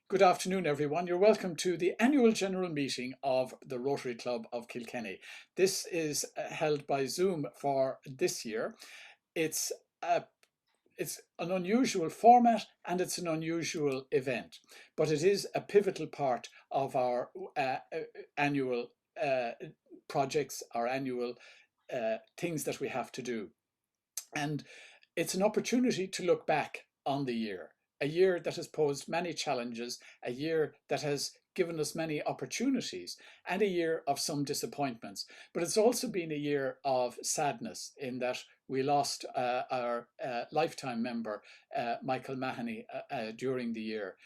Good afternoon, everyone. You're welcome to the annual general meeting of the Rotary Club of Kilkenny. This is held by Zoom for this year. It's a it's an unusual format and it's an unusual event, but it is a pivotal part of our annual projects, our annual things that we have to do. And it's an opportunity to look back on the year, a year that has posed many challenges, a year that has given us many opportunities, and a year of some disappointments. But it's also been a year of sadness in that we lost our lifetime member, Michael Mahoney, during the year.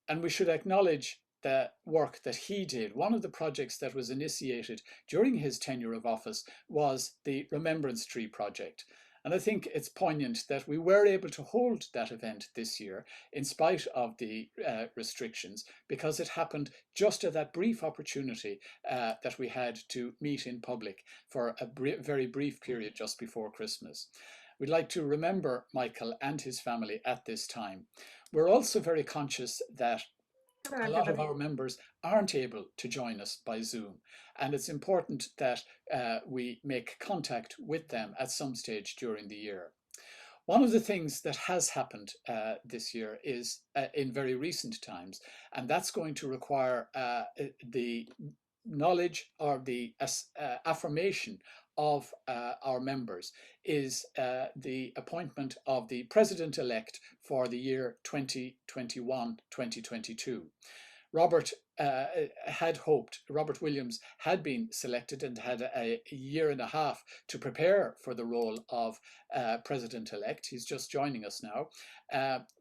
And we should acknowledge the work that he did. One of the projects that was initiated during his tenure of office was the Remembrance Tree project. And I think it's poignant that we were able to hold that event this year in spite of the restrictions, because it happened just at that brief opportunity that we had to meet in public for a very brief period just before Christmas. We'd like to remember Michael and his family at this time. We're also very conscious that Hello, a lot of everybody. our members aren't able to join us by Zoom, and it's important that we make contact with them at some stage during the year. One of the things that has happened this year is in very recent times, and that's going to require the knowledge or the affirmation of our members, is the appointment of the president-elect for the year 2021-2022. Robert Robert Williams had been selected and had a year and a half to prepare for the role of president-elect. He's just joining us now,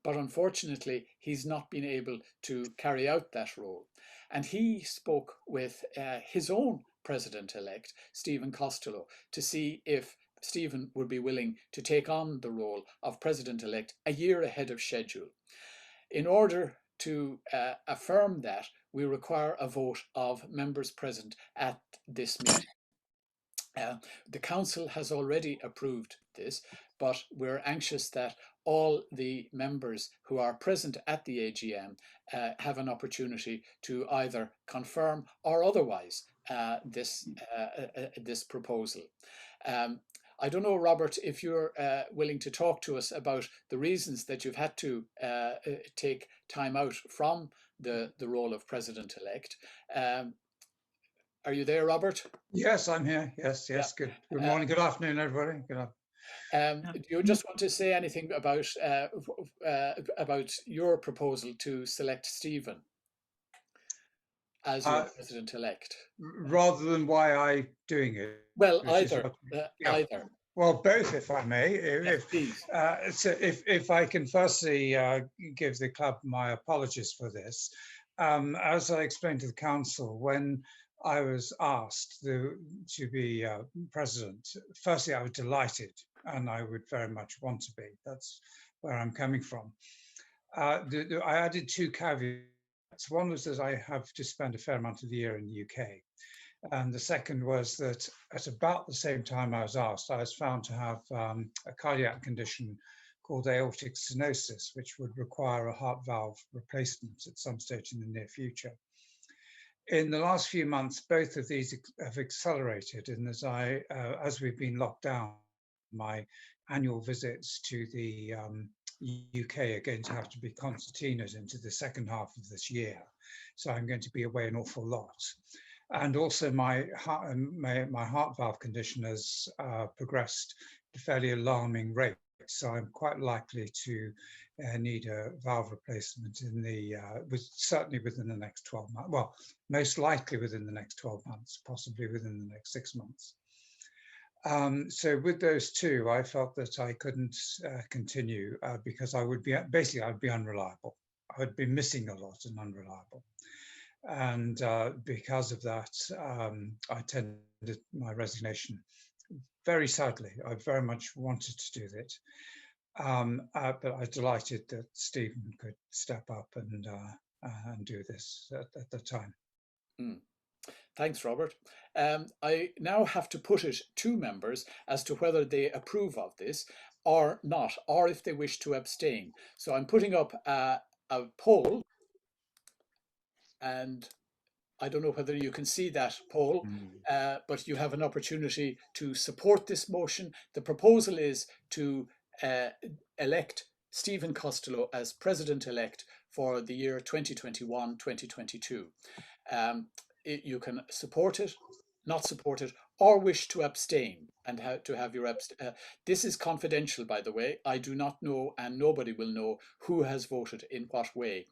but unfortunately he's not been able to carry out that role. And he spoke with his own president-elect, Stephen Costello, to see if Stephen would be willing to take on the role of president-elect a year ahead of schedule. In order to affirm that, we require a vote of members present at this meeting. The council has already approved this, but we're anxious that all the members who are present at the AGM have an opportunity to either confirm or otherwise this proposal. I don't know, Robert, if you're willing to talk to us about the reasons that you've had to take time out from the role of president-elect. Are you there, Robert? Yes, I'm here. Yes. Good morning, good afternoon, everybody. Good afternoon. Do you just want to say anything about your proposal to select Stephen as your president-elect? Rather than why I'm doing it? Well, either. Either. Well, both, if I may. If I can firstly give the club my apologies for this. As I explained to the council, when I was asked to be president, firstly, I was delighted, and I would very much want to be. That's where I'm coming from. I added two caveats. One was that I have to spend a fair amount of the year in the UK. And the second was that at about the same time I was asked, I was found to have a cardiac condition called aortic stenosis, which would require a heart valve replacement at some stage in the near future. In the last few months, both of these have accelerated, and as we've been locked down, my annual visits to the UK are going to have to be concertinaed into the second half of this year. So I'm going to be away an awful lot. And also my heart valve condition has progressed at a fairly alarming rate. So I'm quite likely to need a valve replacement certainly within the next 12 months. Well, most likely within the next 12 months, possibly within the next 6 months. So with those two, I felt that I couldn't continue because I would be unreliable. I would be missing a lot and unreliable. And because of that, I tendered my resignation. Very sadly, I very much wanted to do that. But I was delighted that Stephen could step up and do this at the time. Thanks, Robert. I now have to put it to members as to whether they approve of this or not, or if they wish to abstain. So I'm putting up a poll and I don't know whether you can see that poll, but you have an opportunity to support this motion. The proposal is to elect Stephen Costello as president-elect for the year 2021-2022. You can support it, not support it, or wish to abstain and to have your this is confidential, by the way. I do not know, and nobody will know, who has voted in what way.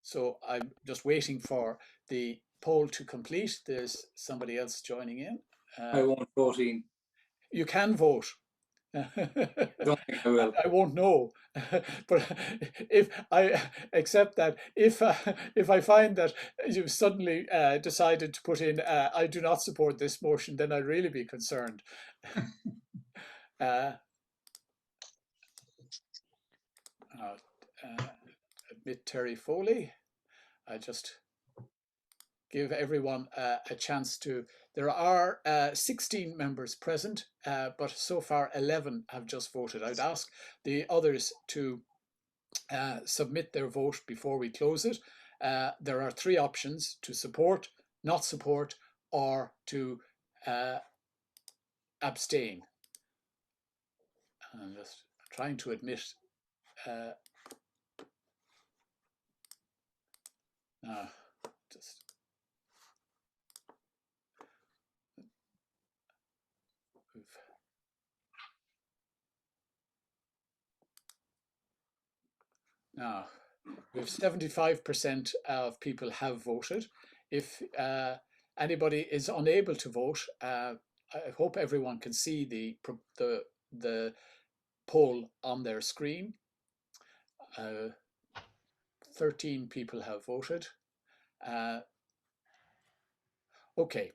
So I'm just waiting for the poll to complete. There's somebody else joining in. I won't vote in. You can vote. Don't think I will. I won't know, but if I accept that, if I find that you've suddenly decided to put in, I do not support this motion, then I'd really be concerned. Admit Terry Foley. I just give everyone a chance to. There are 16 members present, but so far 11 have just voted. I'd ask the others to submit their vote before we close it. There are three options: to support, not support, or to abstain. I'm just trying to admit. Now, we have 75% of people have voted. If anybody is unable to vote, I hope everyone can see the poll on their screen. 13 people have voted. Okay,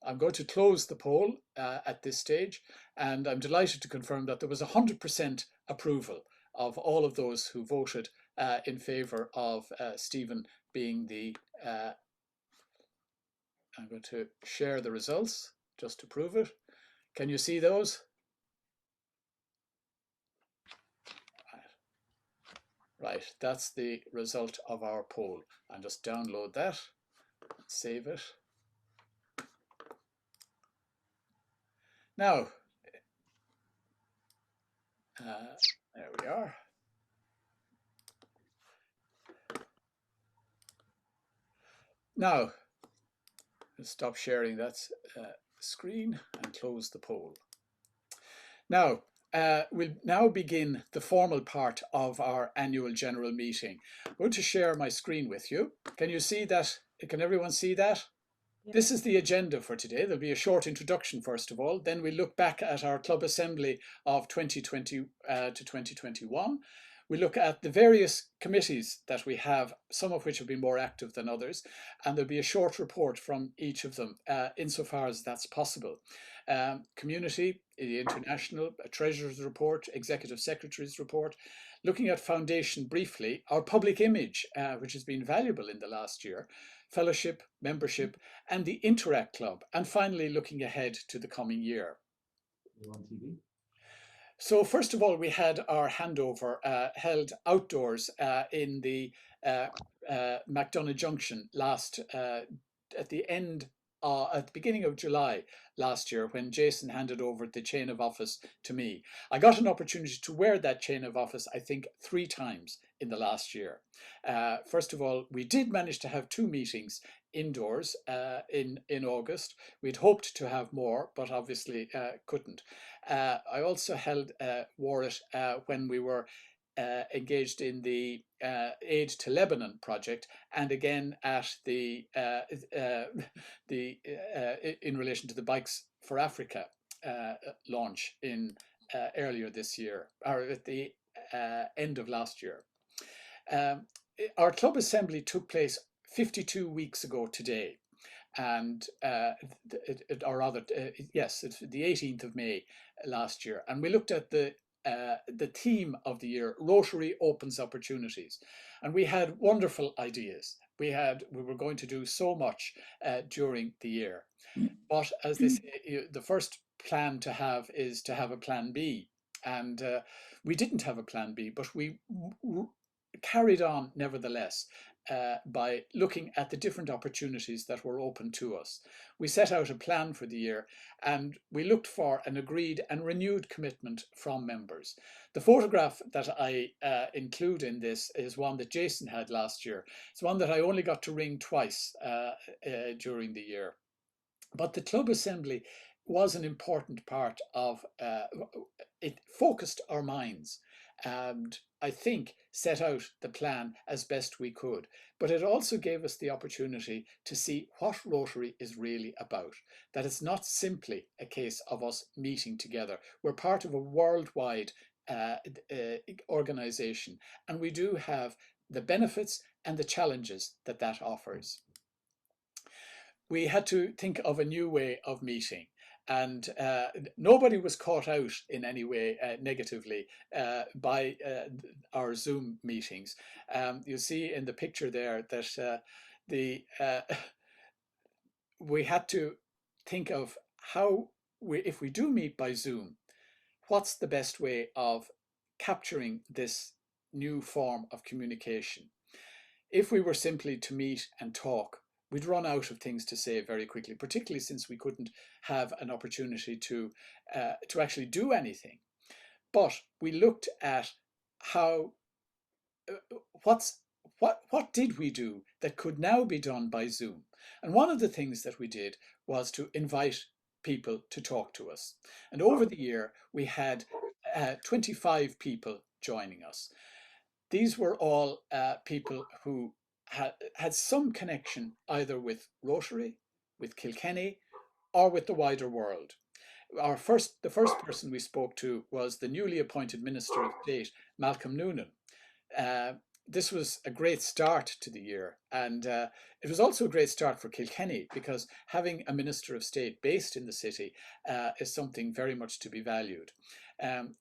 I'm going to close the poll at this stage, and I'm delighted to confirm that there was 100% approval of all of those who voted in favour of Stephen being the... I'm going to share the results just to prove it. Can you see those? Right, that's the result of our poll. I'll just download that, save it. Now, there we are. Now, let's stop sharing that screen and close the poll. Now, we'll now begin the formal part of our annual general meeting. I'm going to share my screen with you. Can you see that? Can everyone see that? This is the agenda for today. There'll be a short introduction first of all. Then we look back at our club assembly of 2020 to 2021. We look at the various committees that we have, some of which have been more active than others, and there'll be a short report from each of them insofar as that's possible. Community, the international, a treasurer's report, executive secretary's report, looking at foundation briefly, our public image, which has been valuable in the last year, fellowship, membership, and the Interact Club, and finally looking ahead to the coming year. So first of all, we had our handover held outdoors in the McDonagh Junction at the beginning of July last year, when Jason handed over the chain of office to me. I got an opportunity to wear that chain of office, I think, 3 times in the last year. First of all, we did manage to have 2 meetings indoors in August. We'd hoped to have more, but obviously couldn't. I also wore it when we were engaged in the Aid to Lebanon project, and again at the in relation to the Bikes for Africa launch in earlier this year, or at the end of last year. Our club assembly took place 52 weeks ago today, and or rather, yes, it's the 18th of May last year, and we looked at the theme of the year: Rotary opens opportunities, and we had wonderful ideas. We were going to do so much during the year, but as they say, the first plan to have is to have a plan B, and we didn't have a plan B, but we carried on nevertheless by looking at the different opportunities that were open to us. We set out a plan for the year, and we looked for an agreed and renewed commitment from members. The photograph that I include in this is one that Jason had last year. It's one that I only got to ring twice during the year. But the club assembly was an important part of it. Focused our minds and I think set out the plan as best we could. But it also gave us the opportunity to see what Rotary is really about, that it's not simply a case of us meeting together. We're part of a worldwide organization, and we do have the benefits and the challenges that that offers. We had to think of a new way of meeting, and nobody was caught out in any way negatively by our Zoom meetings. You see in the picture there that we had to think of how if we do meet by Zoom, what's the best way of capturing this new form of communication. If we were simply to meet and talk, we'd run out of things to say very quickly, particularly since we couldn't have an opportunity to actually do anything. But we looked at how what did we do that could now be done by Zoom? And one of the things that we did was to invite people to talk to us. And over the year, we had 25 people joining us. These were all people who had some connection either with Rotary, with Kilkenny, or with the wider world. The first person we spoke to was the newly appointed Minister of State, Malcolm Noonan. This was a great start to the year, and it was also a great start for Kilkenny, because having a Minister of State based in the city is something very much to be valued.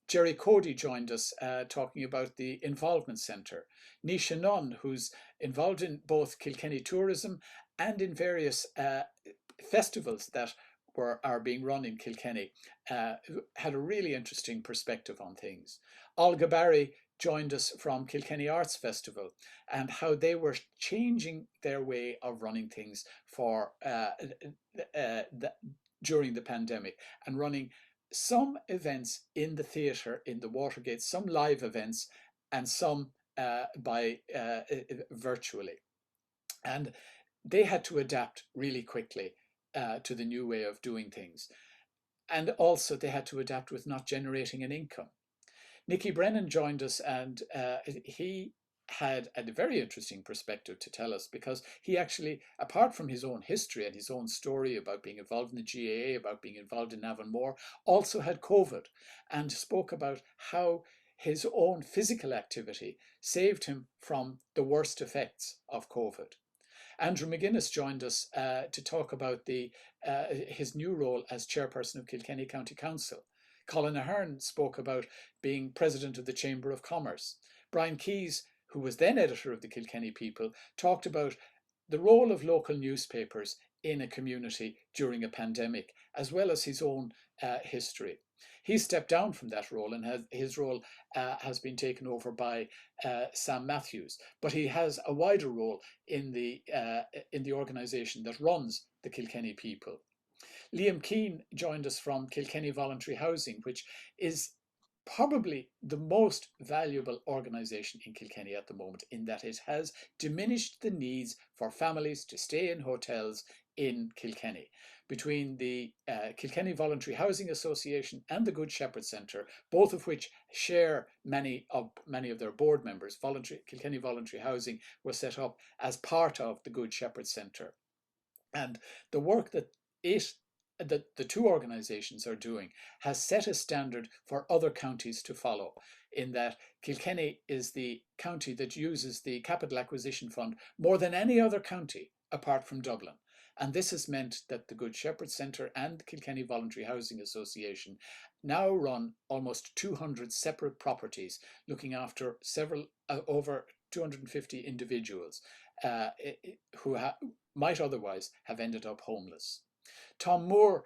Jerry Cody joined us talking about the Involvement Centre. Nisha Nunn, who's involved in both Kilkenny tourism and in various festivals that are being run in Kilkenny, had a really interesting perspective on things. Olga Barry joined us from Kilkenny Arts Festival, and how they were changing their way of running things for during the pandemic, and running some events in the theatre in the Watergate, some live events, and some by virtually. And they had to adapt really quickly to the new way of doing things. And also they had to adapt with not generating an income. Nicky Brennan joined us, and he had a very interesting perspective to tell us, because he actually, apart from his own history and his own story about being involved in the GAA, about being involved in Avonmore, also had COVID, and spoke about how his own physical activity saved him from the worst effects of COVID. Andrew McGuinness joined us to talk about his new role as chairperson of Kilkenny County Council. Colin Ahern spoke about being president of the Chamber of Commerce. Brian Keyes, who was then editor of the Kilkenny People, talked about the role of local newspapers in a community during a pandemic, as well as his own history. He stepped down from that role, and his role has been taken over by Sam Matthews. But he has a wider role in the organisation that runs the Kilkenny People. Liam Keane joined us from Kilkenny Voluntary Housing, which is probably the most valuable organisation in Kilkenny at the moment, in that it has diminished the needs for families to stay in hotels in Kilkenny. Between the Kilkenny Voluntary Housing Association and the Good Shepherd Centre, both of which share many of their board members, Kilkenny Voluntary Housing was set up as part of the Good Shepherd Centre. And the work that the two organisations are doing has set a standard for other counties to follow, in that Kilkenny is the county that uses the Capital Acquisition Fund more than any other county apart from Dublin. And this has meant that the Good Shepherd Centre and the Kilkenny Voluntary Housing Association now run almost 200 separate properties, looking after over 250 individuals who might otherwise have ended up homeless. Tom Moore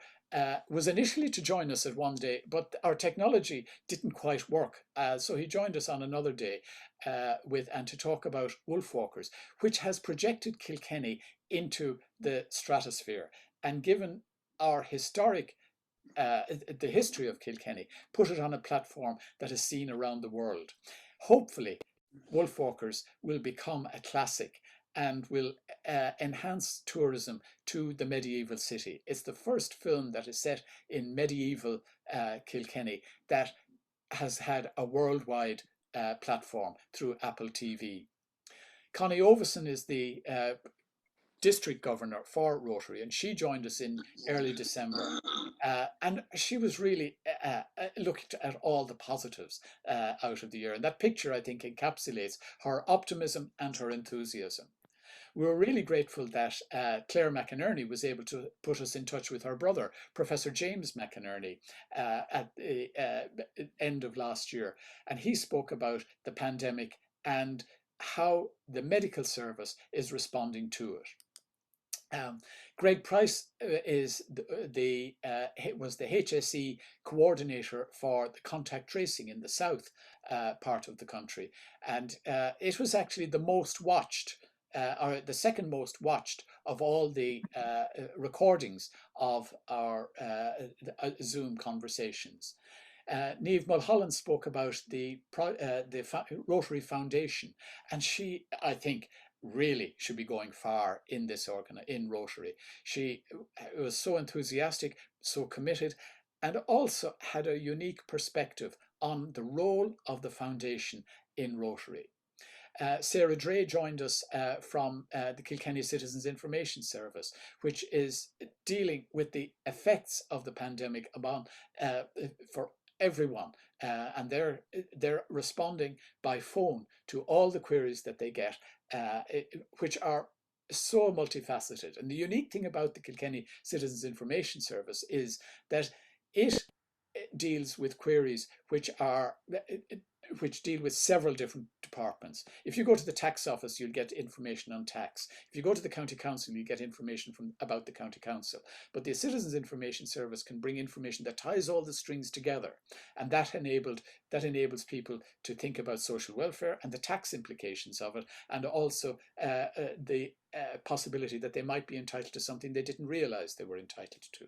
was initially to join us at one day, but our technology didn't quite work. So he joined us on another day and to talk about wolf walkers, which has projected Kilkenny into the stratosphere and given our the history of Kilkenny, put it on a platform that is seen around the world. Hopefully, wolf walkers will become a classic and will enhance tourism to the medieval city. It's the first film that is set in medieval Kilkenny that has had a worldwide platform through Apple TV. Connie Ovison is the district governor for Rotary, and she joined us in early December. And she was really looked at all the positives out of the year. And that picture, I think, encapsulates her optimism and her enthusiasm. We were really grateful that Claire McInerney was able to put us in touch with her brother, Professor James McInerney, at the end of last year. And he spoke about the pandemic and how the medical service is responding to it. Greg Price was the HSE coordinator for the contact tracing in the south part of the country, and it was actually the most watched, or the second most watched of all the recordings of our Zoom conversations. Niamh Mulholland spoke about the Rotary Foundation, and she, I think, really should be going far in this in Rotary. She was so enthusiastic, so committed, and also had a unique perspective on the role of the foundation in Rotary. Sarah Dre joined us from the Kilkenny Citizens Information Service, which is dealing with the effects of the pandemic for everyone, and they're responding by phone to all the queries that they get, which are so multifaceted. And the unique thing about the Kilkenny Citizens Information Service is that it deals with queries which deal with several different departments. If you go to the tax office, you'll get information on tax. If you go to the county council, you get information about the county council. But the Citizens Information Service can bring information that ties all the strings together, and that enables people to think about social welfare and the tax implications of it, and also the possibility that they might be entitled to something they didn't realise they were entitled to.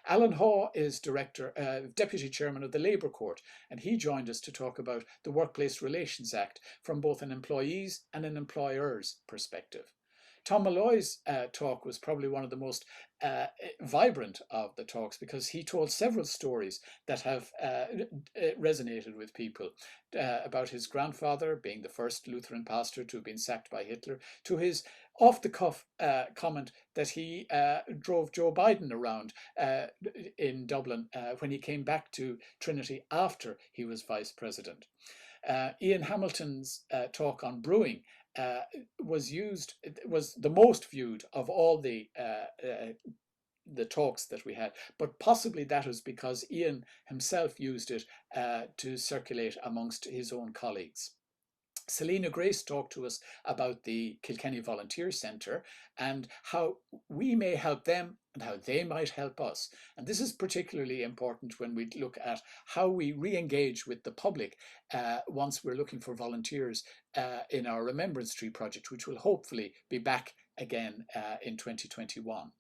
Alan Haw is Deputy Chairman of the Labour Court, and he joined us to talk about the Workplace Relations Act from both an employee's and an employer's perspective. Tom Malloy's talk was probably one of the most vibrant of the talks, because he told several stories that have resonated with people, about his grandfather being the first Lutheran pastor to have been sacked by Hitler, to his off-the-cuff comment that he drove Joe Biden around in Dublin when he came back to Trinity after he was vice president. Ian Hamilton's talk on brewing was the most viewed of all the talks that we had, but possibly that was because Ian himself used it to circulate amongst his own colleagues. Selena Grace talked to us about the Kilkenny Volunteer Centre and how we may help them and how they might help us. And this is particularly important when we look at how we re-engage with the public once we're looking for volunteers in our Remembrance Tree project, which will hopefully be back again in 2021.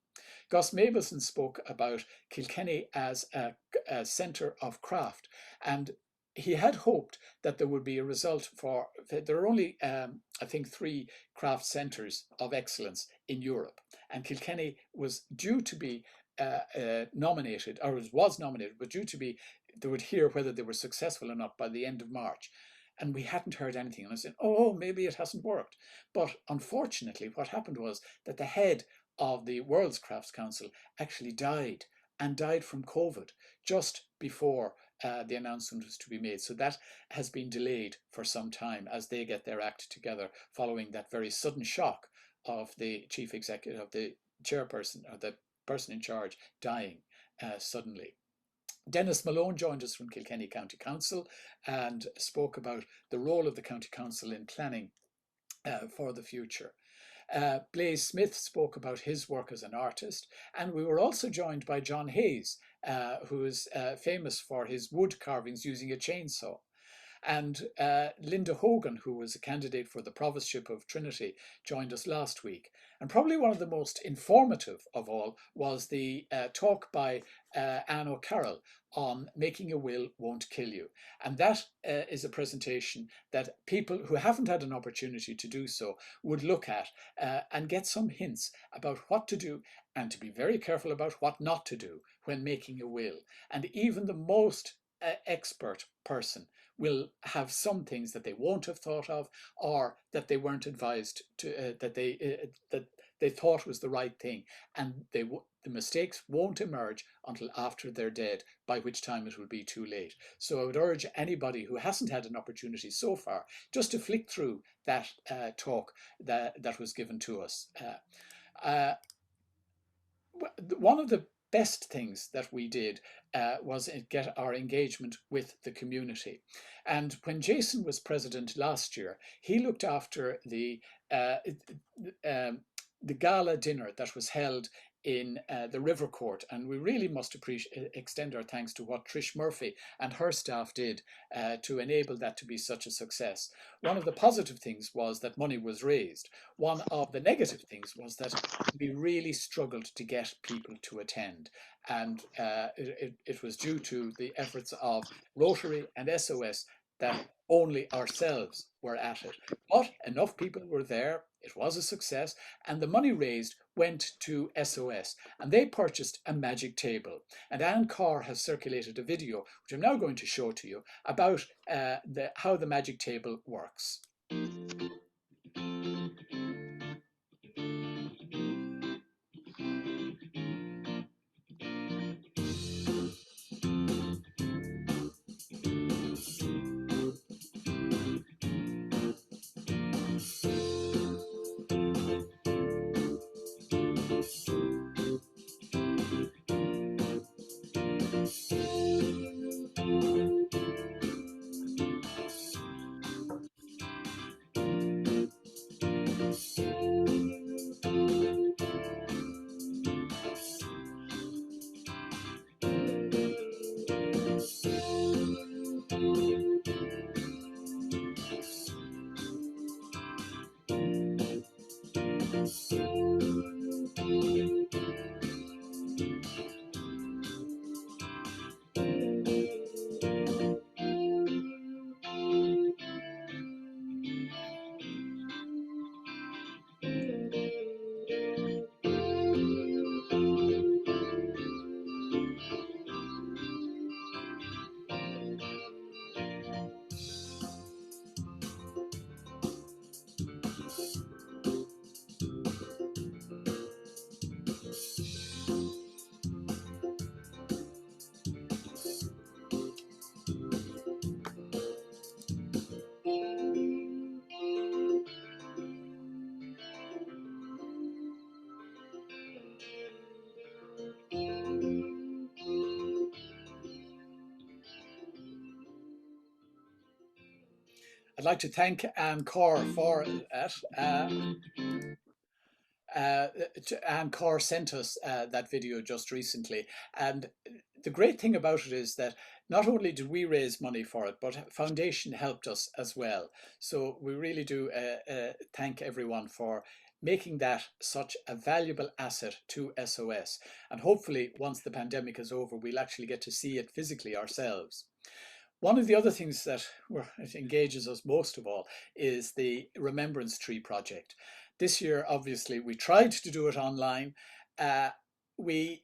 Gus Mabelson spoke about Kilkenny as a centre of craft, and he had hoped that there would be a result there are only, I think, 3 craft centres of excellence in Europe, and Kilkenny was due to be nominated, or was nominated, but due to be, they would hear whether they were successful or not by the end of March. And we hadn't heard anything. And I said, oh, maybe it hasn't worked. But unfortunately, what happened was that the head of the World's Crafts Council actually died, and died from COVID just before the announcement was to be made. So that has been delayed for some time as they get their act together following that very sudden shock of the chief executive, of the chairperson, or the person in charge dying suddenly. Dennis Malone joined us from Kilkenny County Council and spoke about the role of the County Council in planning for the future. Blaise Smith spoke about his work as an artist, and we were also joined by John Hayes, who is famous for his wood carvings using a chainsaw. And Linda Hogan, who was a candidate for the provostship of Trinity, joined us last week. And probably one of the most informative of all was the talk by Anne O'Carroll on Making a Will Won't Kill You. And that is a presentation that people who haven't had an opportunity to do so would look at and get some hints about what to do, and to be very careful about what not to do when making a will. And even the most expert person will have some things that they won't have thought of, or that they weren't advised to, that they thought was the right thing, and the mistakes won't emerge until after they're dead, by which time it will be too late. So I would urge anybody who hasn't had an opportunity so far just to flick through that talk that was given to us. One of the best things that we did was get our engagement with the community. And when Jason was president last year, he looked after the gala dinner that was held in the River Court, and we really must extend our thanks to what Trish Murphy and her staff did to enable that to be such a success. One of the positive things was that money was raised. One of the negative things was that we really struggled to get people to attend, and it was due to the efforts of Rotary and SOS that only ourselves were at it. But enough people were there, it was a success, and the money raised went to SOS, and they purchased a magic table. And Anne Carr has circulated a video, which I'm now going to show to you, about how the magic table works. I'd like to thank Anne Carr for that. Anne Carr sent us that video just recently, and the great thing about it is that not only did we raise money for it, but Foundation helped us as well. So we really do thank everyone for making that such a valuable asset to SOS. And hopefully once the pandemic is over, we'll actually get to see it physically ourselves. One of the other things that it engages us most of all is the Remembrance Tree project. This year, obviously, we tried to do it online. We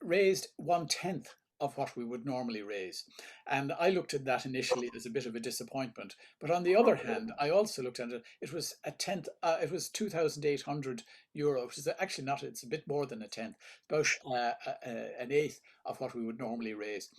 raised 1/10 of what we would normally raise. And I looked at that initially as a bit of a disappointment. But on the other hand, I also looked at it, it was a tenth, it was €2,800, which is actually not, it's a bit more than a tenth, about an eighth of what we would normally raise.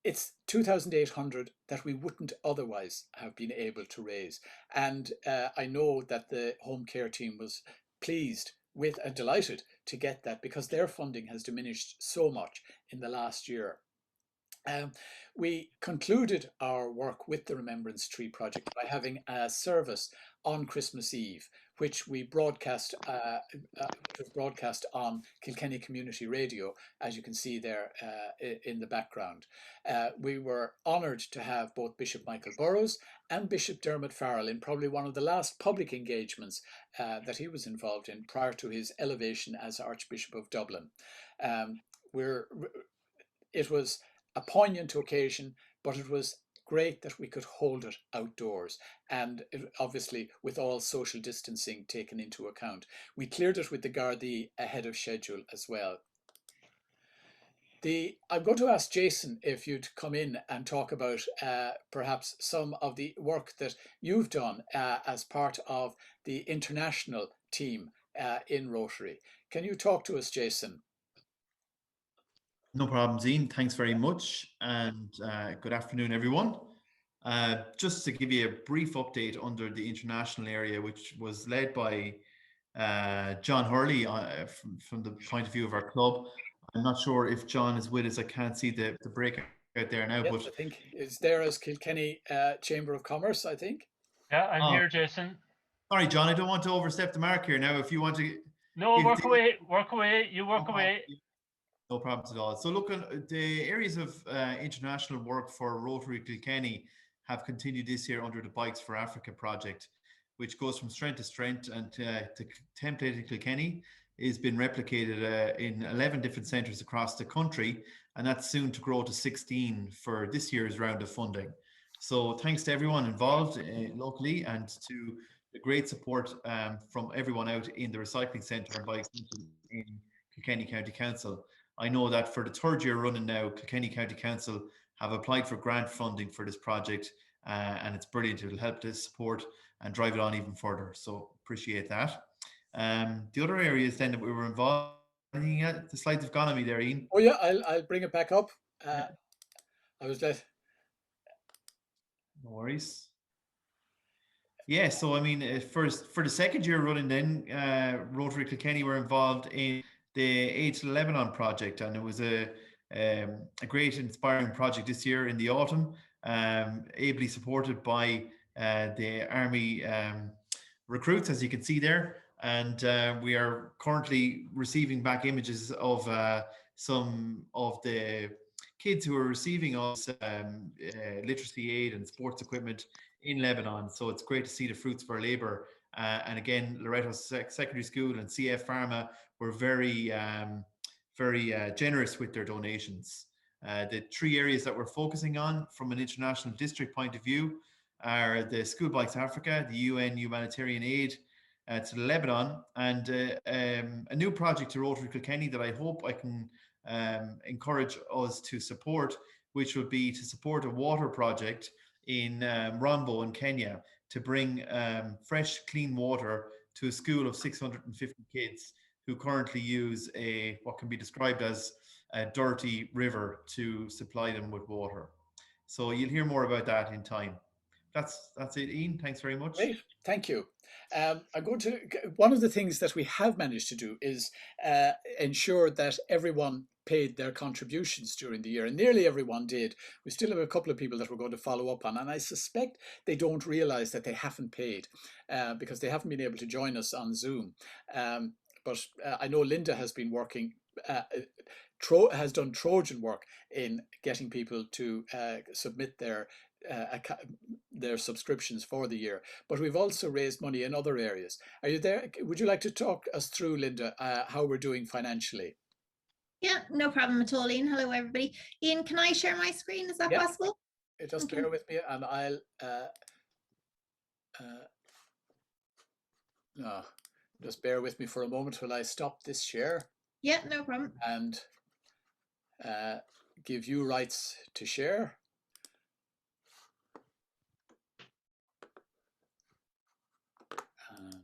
It's 2,800 that we wouldn't otherwise have been able to raise. And I know that the home care team was pleased with and delighted to get that, because their funding has diminished so much in the last year. We concluded our work with the Remembrance Tree Project by having a service on Christmas Eve, which we broadcast, was broadcast on Kilkenny Community Radio, as you can see there in the background. We were honoured to have both Bishop Michael Burrows and Bishop Dermot Farrell in probably one of the last public engagements that he was involved in prior to his elevation as Archbishop of Dublin. It was a poignant occasion, but it was great that we could hold it outdoors, and obviously with all social distancing taken into account. We cleared it with the Gardaí ahead of schedule as well. I'm going to ask Jason if you'd come in and talk about perhaps some of the work that you've done as part of the international team in Rotary. Can you talk to us, Jason? No problem, Zine. Thanks very much, and good afternoon, everyone. Just to give you a brief update under the international area, which was led by John Hurley from the point of view of our club. I'm not sure if John is with us. I can't see the breakout there now. Yes, but I think it's there as Kilkenny Chamber of Commerce, I think. Yeah, I'm here, Jason. Sorry, John, I don't want to overstep the mark here now. If you want to... No, work away, you work away. No problems at all. So look, the areas of international work for Rotary Kilkenny have continued this year under the Bikes for Africa project, which goes from strength to strength, and the template in Kilkenny has been replicated in 11 different centres across the country, and that's soon to grow to 16 for this year's round of funding. So thanks to everyone involved locally, and to the great support from everyone out in the recycling centre and bikes in Kilkenny County Council. I know that for the third year running now, Kilkenny County Council have applied for grant funding for this project, and it's brilliant. It will help to support and drive it on even further. So appreciate that. The other areas then that we were involved in, the slides have gone on me there, Ian. Oh yeah, I'll bring it back up. I was let. No worries. Yeah, so I mean, for the second year running then, Rotary Kilkenny were involved in the Aid to Lebanon project, and it was a great inspiring project this year in the autumn, ably supported by the Army recruits, as you can see there. And we are currently receiving back images of some of the kids who are receiving us literacy aid and sports equipment in Lebanon. So it's great to see the fruits of our labour. And again, Loreto Secondary School and CF Pharma were very generous with their donations. The three areas that we're focusing on from an international district point of view are the School Bikes Africa, the UN humanitarian aid to Lebanon, and a new project to Rotary Kilkenny that I hope I can encourage us to support, which would be to support a water project in Rombo in Kenya to bring fresh, clean water to a school of 650 kids who currently use what can be described as a dirty river to supply them with water. So you'll hear more about that in time. That's it, Ian. Thanks very much. Great, thank you. One of the things that we have managed to do is ensure that everyone paid their contributions during the year, and nearly everyone did. We still have a couple of people that we're going to follow up on, and I suspect they don't realize that they haven't paid because they haven't been able to join us on Zoom. But I know Linda has been working, has done Trojan work in getting people to submit their subscriptions for the year. But we've also raised money in other areas. Are you there? Would you like to talk us through, Linda, how we're doing financially? Yeah, no problem at all, Ian. Hello, everybody. Ian, can I share my screen? Is that possible? Just bear with me, and I'll no, just bear with me for a moment while I stop this share. Yeah, no problem. And give you rights to share. And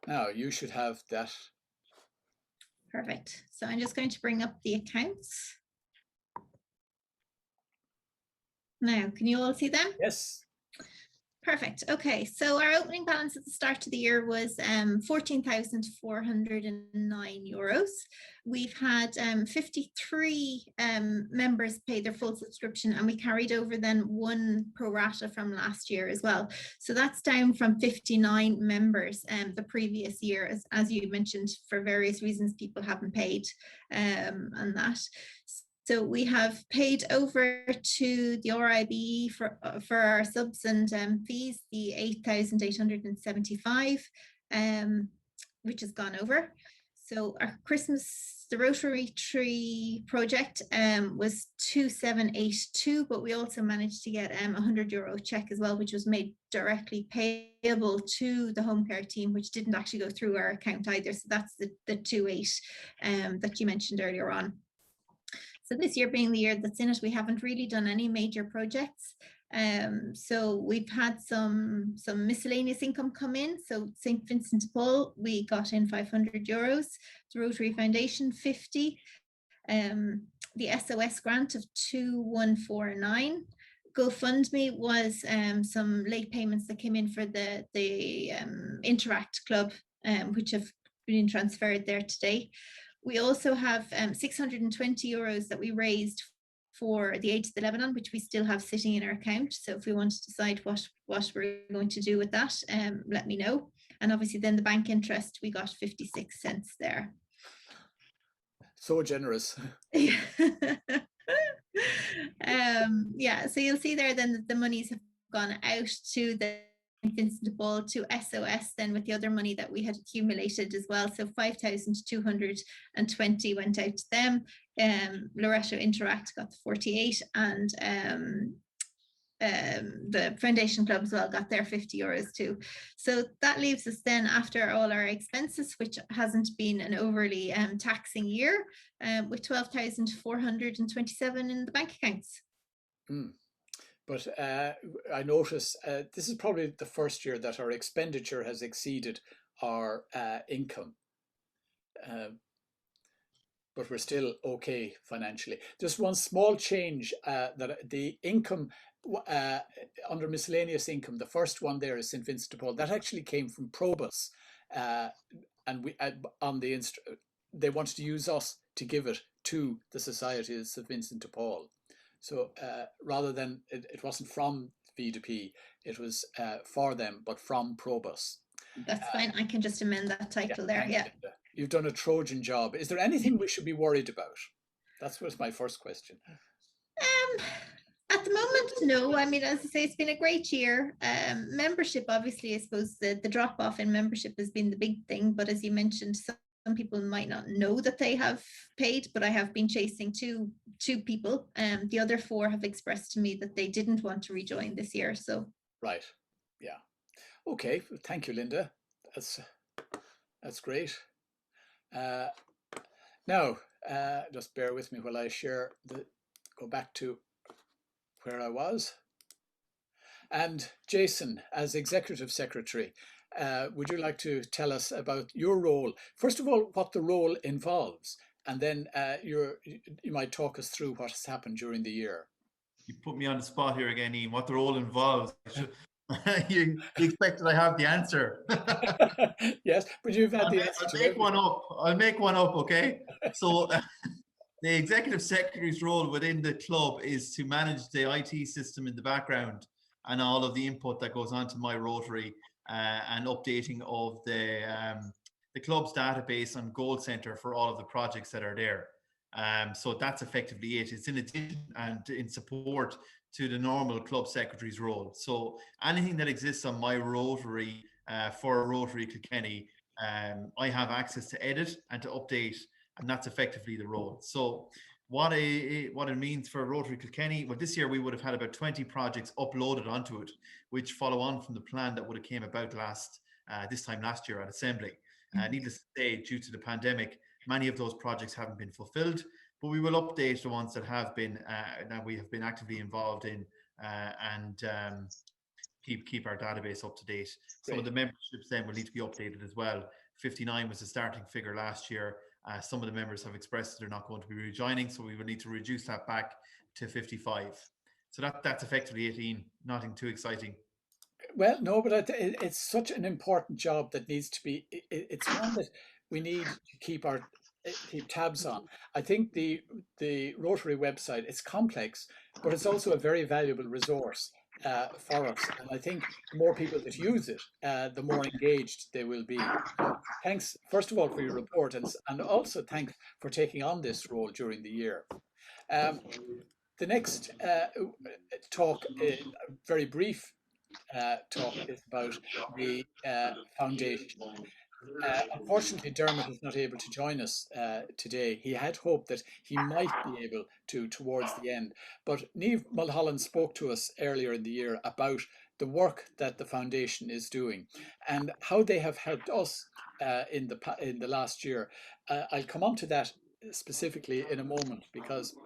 now you should have that. Perfect. So I'm just going to bring up the accounts. Now, can you all see them? Yes. Perfect. Okay, so our opening balance at the start of the year was 14,409 euros. We've had 53 members pay their full subscription, and we carried over then one pro rata from last year as well. So that's down from 59 members the previous year, as you mentioned, for various reasons people haven't paid and that. So we have paid over to the RIB for our subs and fees, the 8,875, which has gone over. So our the Rotary Tree project was 2,782, but we also managed to get a €100 check as well, which was made directly payable to the home care team, which didn't actually go through our account either. So that's the 2,800 that you mentioned earlier on. So this year being the year that's in it, we haven't really done any major projects. So we've had some miscellaneous income come in. So St. Vincent de Paul, we got in €500. The Rotary Foundation, 50. The SOS grant of 2,149. GoFundMe was some late payments that came in for the Interact Club, which have been transferred there today. We also have €620 that we raised for the Aid to the Lebanon, which we still have sitting in our account. So if we want to decide what we're going to do with that, let me know. And obviously then the bank interest, we got 56 cents there. So generous. Yeah, so you'll see there then that the monies have gone out to the Vincent de Paul, to SOS then with the other money that we had accumulated as well. So 5,220 went out to them. Loretto Interact got the 48, and the Foundation Club as well got their €50 too. So that leaves us then, after all our expenses, which hasn't been an overly taxing year, with 12,427 in the bank accounts. But I notice this is probably the first year that our expenditure has exceeded our income. But we're still okay financially. Just one small change, that the income under miscellaneous income, the first one there is St. Vincent de Paul. That actually came from Probus, and we they wanted to use us to give it to the Society of St. Vincent de Paul. So rather than, it wasn't from V2P, it was for them, but from Probus. That's fine. I can just amend that title there. Yeah. You've done a Trojan job. Is there anything we should be worried about? That was my first question. At the moment, no. I mean, as I say, it's been a great year. Membership, obviously, I suppose the drop off in membership has been the big thing. But as you mentioned, some people might not know that they have paid, but I have been chasing two people. The other 4 have expressed to me that they didn't want to rejoin this year. So right, yeah, okay. Thank you, Linda. That's great. Now, just bear with me while I share go back to where I was. And Jason, as Executive Secretary, would you like to tell us about your role? First of all, what the role involves, and then you might talk us through what has happened during the year. You put me on the spot here again, Ian. What the role involves? You expected I have the answer. Yes, but you've had the answer. I'll make one up. I'll make one up, okay? So the Executive Secretary's role within the club is to manage the IT system in the background and all of the input that goes on to my Rotary, and updating of the club's database and goal center for all of the projects that are there. So that's effectively it. It's in addition and in support to the normal club secretary's role. So anything that exists on my Rotary for Rotary Kilkenny, I have access to edit and to update, and that's effectively the role. So what it means for Rotary Kilkenny, well, this year we would have had about 20 projects uploaded onto it, which follow on from the plan that would have came about this time last year at Assembly. Needless to say, due to the pandemic, many of those projects haven't been fulfilled, but we will update the ones that have been, that we have been actively involved in, and keep our database up to date. Some of the memberships then will need to be updated as well. 59 was the starting figure last year. Some of the members have expressed that they're not going to be rejoining, so we will need to reduce that back to 55. So that's effectively it, Ian. Nothing too exciting. Well, no, but it's such an important job that needs to be. It's one that we need to keep tabs on. I think the Rotary website, it's complex, but it's also a very valuable resource for us. And I think the more people that use it, the more engaged they will be. So thanks, first of all, for your report, and also thanks for taking on this role during the year. Um, the next talk, very brief talk, is about the foundation. Unfortunately, Dermot is not able to join us today. He had hoped that he might be able to towards the end, but Niamh Mulholland spoke to us earlier in the year about the work that the foundation is doing and how they have helped us in the last year. I'll come on to that specifically in a moment because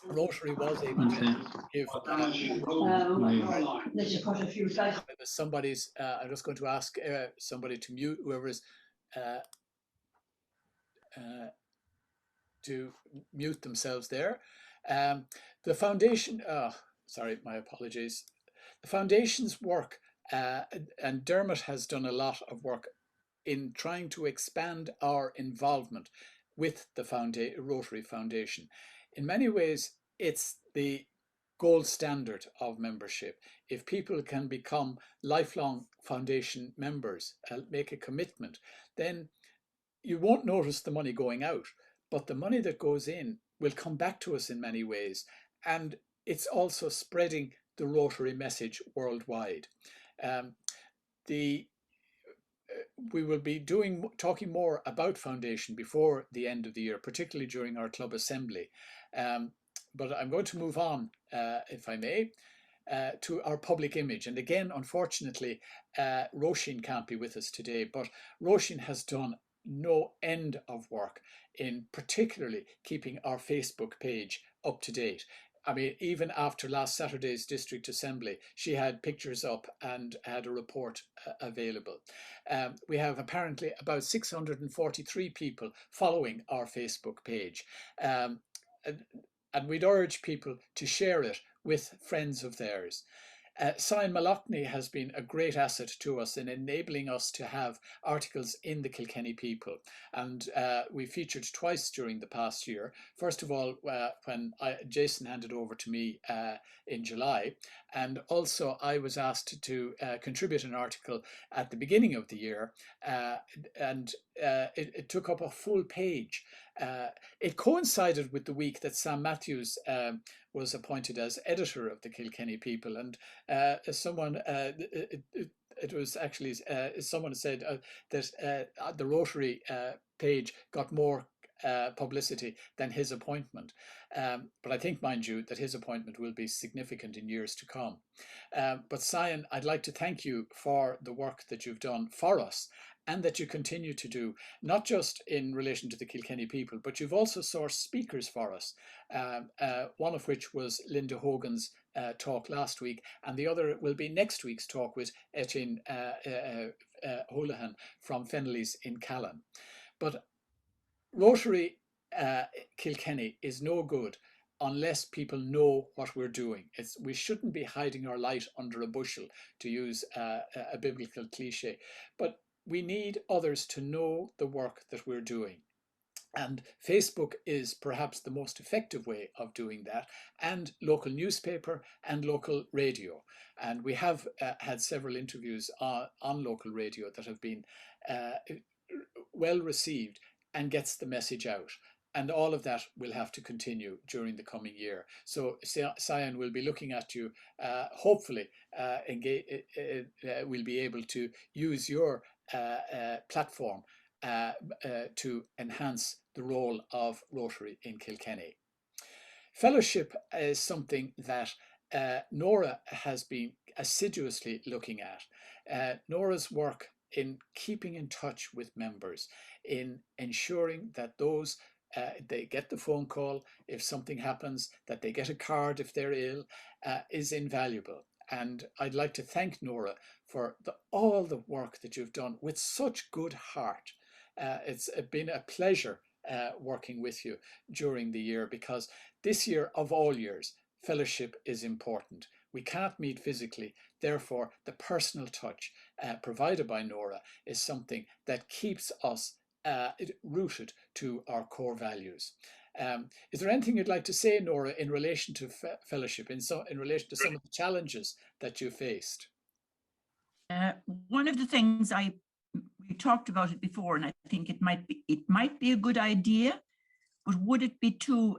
Rotary was able to give. Somebody's. I'm just going to ask somebody to mute whoever's uh, to mute themselves there. The foundation. Sorry, my apologies. The foundation's work, and Dermot has done a lot of work in trying to expand our involvement with the Rotary Foundation. In many ways, it's the gold standard of membership. If people can become lifelong foundation members, make a commitment, then you won't notice the money going out, but the money that goes in will come back to us in many ways. And it's also spreading the Rotary message worldwide. The we will be talking more about foundation before the end of the year, particularly during our club assembly. But I'm going to move on, if I may, to our public image. And again, unfortunately, Roisin can't be with us today, but Roisin has done no end of work in particularly keeping our Facebook page up to date. I mean, even after last Saturday's district assembly, she had pictures up and had a report available. We have apparently about 643 people following our Facebook page. And we'd urge people to share it with friends of theirs. Sion Malachny has been a great asset to us in enabling us to have articles in the Kilkenny People. And we featured twice during the past year. First of all, when Jason handed over to me in July. And also I was asked to contribute an article at the beginning of the year. And it took up a full page. It coincided with the week that Sam Matthews was appointed as editor of the Kilkenny People, and someone it was actually someone said that the Rotary page got more publicity than his appointment. But I think, mind you, that his appointment will be significant in years to come. But Sion, I'd like to thank you for the work that you've done for us and that you continue to do, not just in relation to the Kilkenny People, but you've also sourced speakers for us, one of which was Linda Hogan's talk last week, and the other will be next week's talk with Etienne Houlihan from Fennelly's in Callan. But Rotary Kilkenny is no good unless people know what we're doing. We shouldn't be hiding our light under a bushel, to use a biblical cliche, but we need others to know the work that we're doing. And Facebook is perhaps the most effective way of doing that, and local newspaper and local radio. And we have had several interviews on local radio that have been well received and gets the message out. And all of that will have to continue during the coming year. So Sion will be looking at you, hopefully we'll be able to use your platform to enhance the role of Rotary in Kilkenny. Fellowship is something that Nora has been assiduously looking at. Nora's work in keeping in touch with members, in ensuring that those they get the phone call if something happens, that they get a card if they're ill, is invaluable. And I'd like to thank Nora for all the work that you've done with such good heart. It's been a pleasure working with you during the year, because this year of all years, fellowship is important. We can't meet physically. Therefore, the personal touch provided by Nora is something that keeps us rooted to our core values. Is there anything you'd like to say, Nora, in relation to fellowship, in relation to some of the challenges that you faced? One of the things we talked about it before, and I think it might be a good idea, but would it be too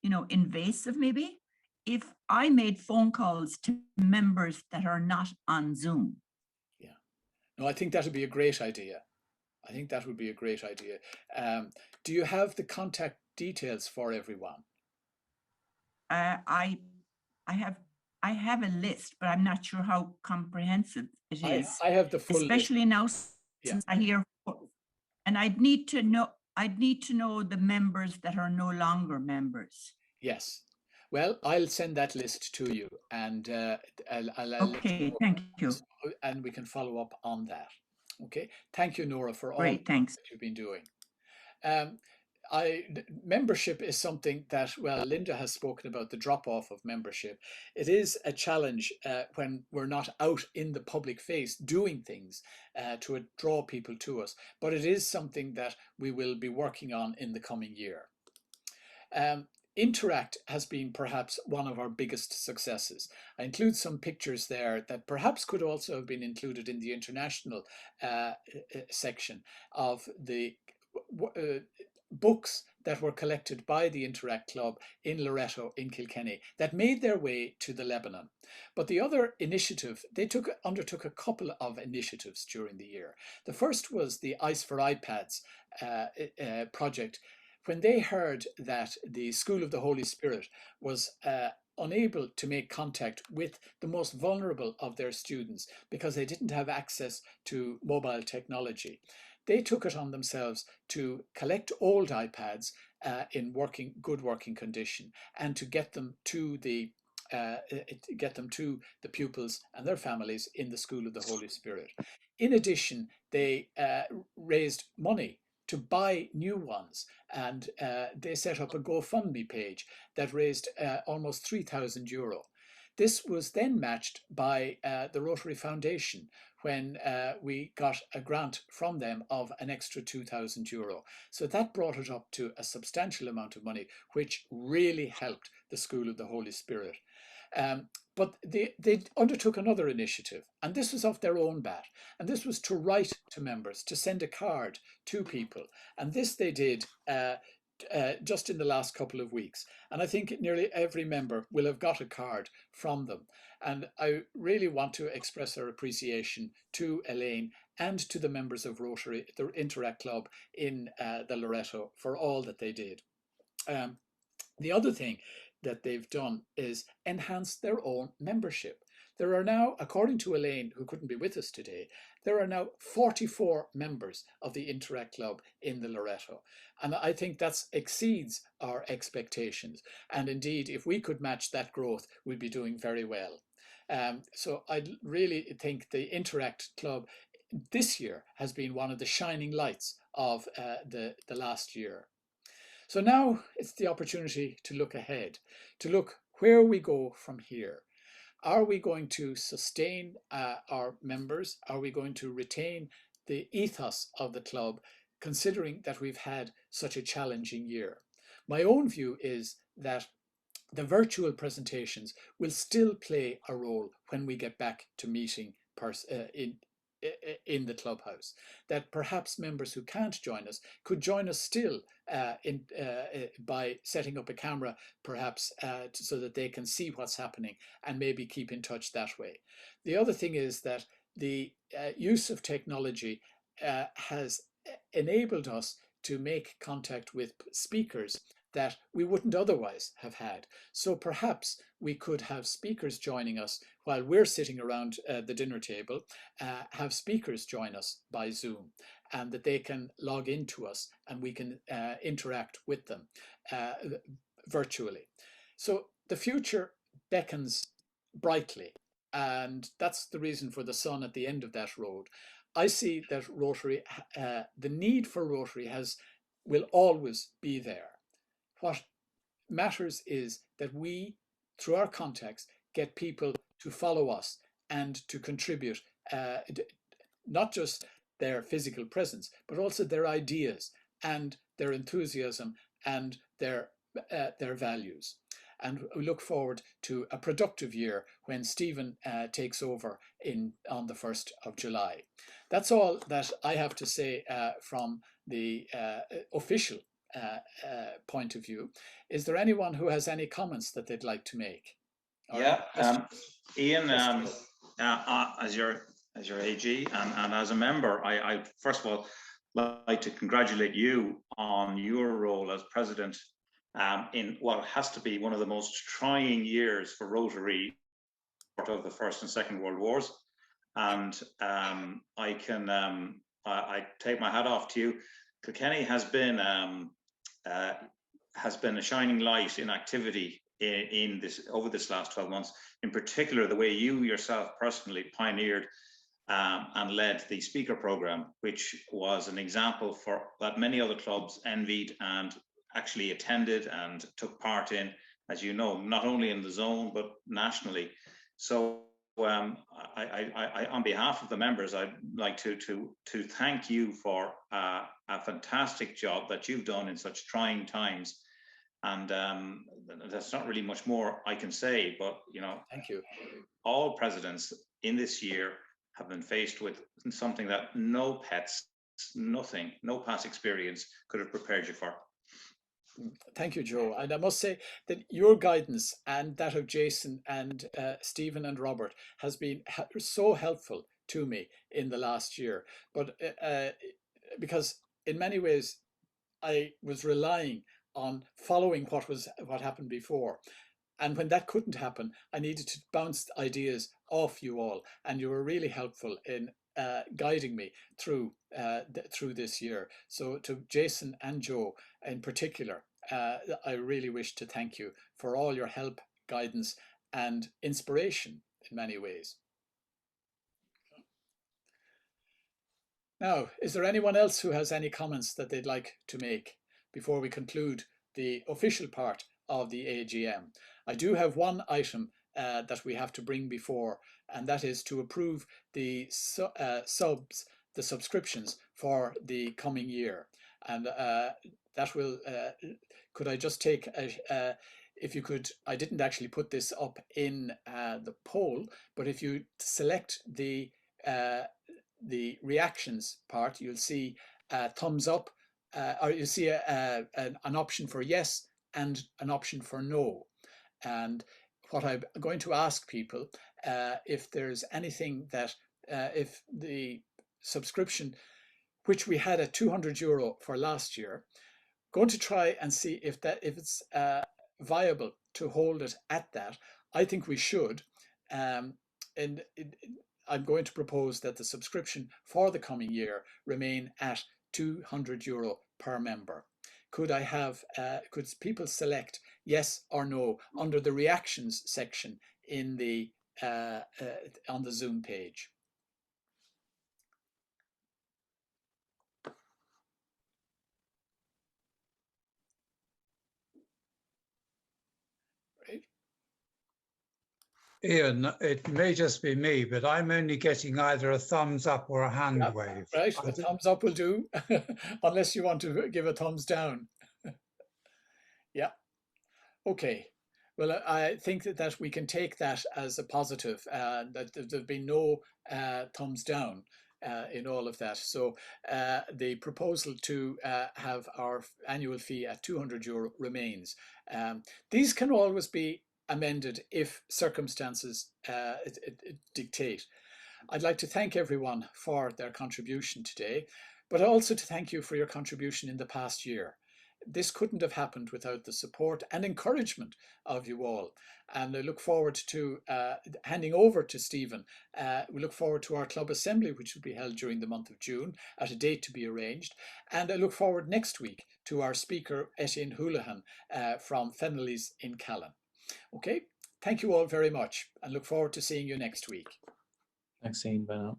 invasive maybe if I made phone calls to members that are not on Zoom? Yeah, no, I think that would be a great idea. I think that would be a great idea. Do you have the contact details for everyone? I have a list, but I'm not sure how comprehensive it is. I have the full especially list. Now since I hear, and I'd need to know the members that are no longer members. Yes. Well, I'll send that list to you, and I'll let Okay, you know, thank you. and we can follow up on that. Okay. Thank you, Nora, for all Great, thanks. that you've been doing. Membership is something that, well, Linda has spoken about the drop off of membership. It is a challenge when we're not out in the public face doing things to draw people to us, but it is something that we will be working on in the coming year. Interact has been perhaps one of our biggest successes. I include some pictures there that perhaps could also have been included in the international section of the books that were collected by the Interact Club in Loreto in Kilkenny that made their way to the Lebanon. But the other initiative, they undertook a couple of initiatives during the year. The first was the Ice for iPads project. When they heard that the School of the Holy Spirit was unable to make contact with the most vulnerable of their students because they didn't have access to mobile technology, they took it on themselves to collect old iPads in good working condition and to get them to the pupils and their families in the School of the Holy Spirit. In addition, they raised money to buy new ones, and they set up a GoFundMe page that raised almost €3,000. This was then matched by the Rotary Foundation when we got a grant from them of an extra €2,000. So that brought it up to a substantial amount of money, which really helped the School of the Holy Spirit. But they undertook another initiative, and this was off their own bat, and this was to write to members, to send a card to people, and this they did just in the last couple of weeks. And I think nearly every member will have got a card from them. And I really want to express our appreciation to Elaine and to the members of Rotary, the Interact Club in the Loreto, for all that they did. The other thing that they've done is enhance their own membership. There are now, according to Elaine, who couldn't be with us today, there are now 44 members of the Interact Club in the Loreto. And I think that exceeds our expectations. And indeed, if we could match that growth, we'd be doing very well. So I really think the Interact Club this year has been one of the shining lights of the last year. So now it's the opportunity to look ahead, to look where we go from here. Are we going to sustain our members? Are we going to retain the ethos of the club, considering that we've had such a challenging year? My own view is that the virtual presentations will still play a role when we get back to meeting in the clubhouse, that perhaps members who can't join us could join us still by setting up a camera, perhaps so that they can see what's happening and maybe keep in touch that way. The other thing is that the use of technology has enabled us to make contact with speakers that we wouldn't otherwise have had. So perhaps we could have speakers joining us while we're sitting around the dinner table, have speakers join us by Zoom, and that they can log into us and we can interact with them virtually. So the future beckons brightly, and that's the reason for the sun at the end of that road. I see that Rotary, the need for Rotary will always be there. What matters is that we, through our contacts, get people to follow us and to contribute, not just their physical presence, but also their ideas and their enthusiasm and their values. And we look forward to a productive year when Stephen takes over on the 1st of July. That's all that I have to say from the official point of view. Is there anyone who has any comments that they'd like to make? Yeah, Ian, as your AG and as a member, I first of all like to congratulate you on your role as president in what has to be one of the most trying years for Rotary of the First and Second World Wars. And I take my hat off to you. Kilkenny has been a shining light in activity in this over this last 12 months. In particular, the way you yourself personally pioneered and led the speaker program, which was an example for that many other clubs envied and actually attended and took part in, as you know, not only in the zone but nationally. So on behalf of the members, I'd like to thank you for a fantastic job that you've done in such trying times. And that's not really much more I can say, but thank you. All presidents in this year have been faced with something that no past experience could have prepared you for. Thank you, Joe. And I must say that your guidance and that of Jason and Stephen and Robert has been so helpful to me in the last year. But because in many ways I was relying on following what happened before. And when that couldn't happen, I needed to bounce ideas off you all. And you were really helpful in guiding me through this year. So to Jason and Joe in particular, I really wish to thank you for all your help, guidance and inspiration in many ways. Now, is there anyone else who has any comments that they'd like to make before we conclude the official part of the AGM? I do have one item that we have to bring before, and that is to approve the subscriptions for the coming year. And that will, could I just take, if you could, I didn't actually put this up in the poll, but if you select the reactions part, you'll see thumbs up, or you see an option for yes and an option for no. And what I'm going to ask people, if there's anything that, if the subscription, which we had at €200 for last year, going to try and see if it's viable to hold it at that. I think we should. And I'm going to propose that the subscription for the coming year remain at €200 per member. Could I have, could people select yes or no under the reactions section in the on the Zoom page? Right. Ian, it may just be me, but I'm only getting either a thumbs up or a hand wave. Right, a thumbs up will do, unless you want to give a thumbs down. Yeah, okay. Well, I think that we can take that as a positive, that there's been no thumbs down in all of that. So the proposal to have our annual fee at €200 remains. These can always be amended if circumstances dictate. I'd like to thank everyone for their contribution today, but also to thank you for your contribution in the past year. This couldn't have happened without the support and encouragement of you all. And I look forward to handing over to Stephen. We look forward to our club assembly, which will be held during the month of June at a date to be arranged. And I look forward next week to our speaker, Etienne Houlihan from Fennelly's in Callan. Okay, thank you all very much and look forward to seeing you next week. Thanks, Ian. Bye now.